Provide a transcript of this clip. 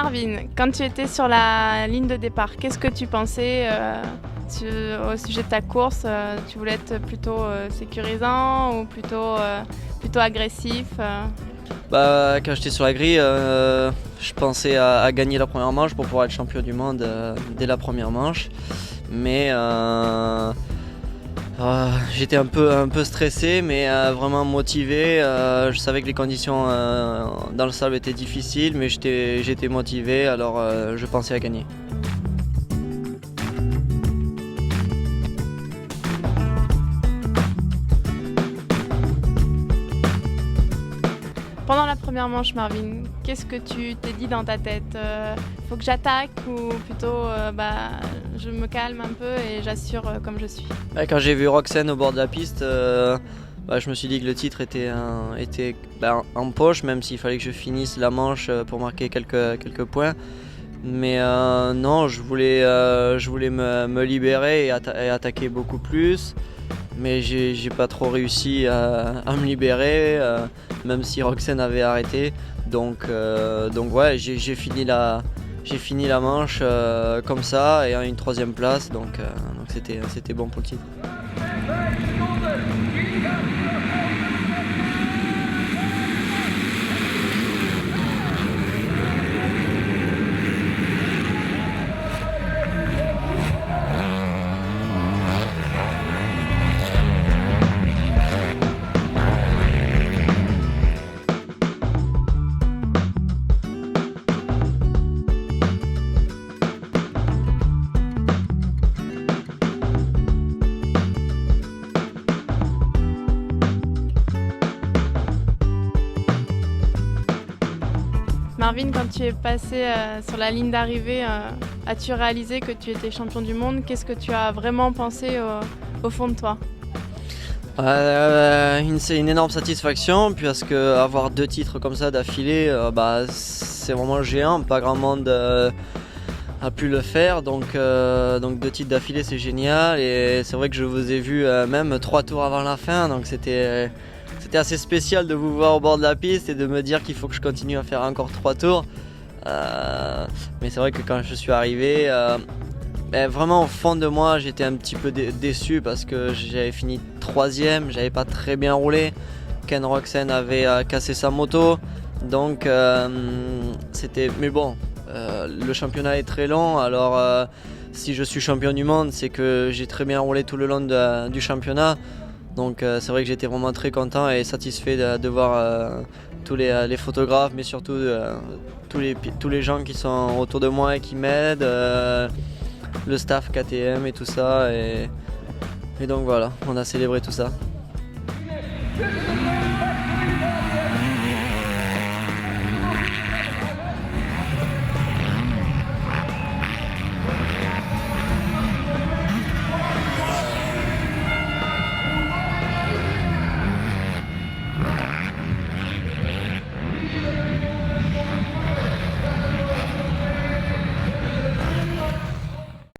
Marvin, quand tu étais sur la ligne de départ, qu'est-ce que tu pensais au sujet de ta course? Tu voulais être plutôt sécurisant ou plutôt agressif? Quand j'étais sur la grille, je pensais à gagner la première manche pour pouvoir être champion du monde dès la première manche. Mais j'étais un peu stressé, mais vraiment motivé. Je savais que les conditions dans le sable étaient difficiles, mais j'étais motivé, alors je pensais à gagner. Pendant la première manche, Marvin, qu'est-ce que tu t'es dit dans ta tête? Faut que j'attaque ou plutôt je me calme un peu et j'assure comme je suis? Quand j'ai vu Roxane au bord de la piste, je me suis dit que le titre était en poche, même s'il fallait que je finisse la manche pour marquer quelques points. Mais non, je voulais me libérer et attaquer beaucoup plus. Mais j'ai pas trop réussi à me libérer, même si Roxane avait arrêté. Donc ouais, j'ai fini la manche comme ça et à une 3e place. Donc c'était bon pour le titre. Marvin, quand tu es passé sur la ligne d'arrivée, as-tu réalisé que tu étais champion du monde? Qu'est-ce que tu as vraiment pensé au fond de toi? C'est une énorme satisfaction, puisque avoir 2 titres comme ça d'affilée, c'est vraiment géant. Pas grand monde a pu le faire, donc 2 titres d'affilée, c'est génial. Et c'est vrai que je vous ai vu même 3 tours avant la fin, donc c'était assez spécial de vous voir au bord de la piste et de me dire qu'il faut que je continue à faire encore 3 tours. Mais c'est vrai que quand je suis arrivé, vraiment au fond de moi, j'étais un petit peu déçu parce que j'avais fini 3e, j'avais pas très bien roulé. Ken Roczen avait cassé sa moto, donc mais bon, le championnat est très long, alors si je suis champion du monde, c'est que j'ai très bien roulé tout le long du championnat. Donc c'est vrai que j'étais vraiment très content et satisfait de voir tous les photographes, mais surtout tous les gens qui sont autour de moi et qui m'aident, le staff KTM et tout ça. Et donc voilà, on a célébré tout ça.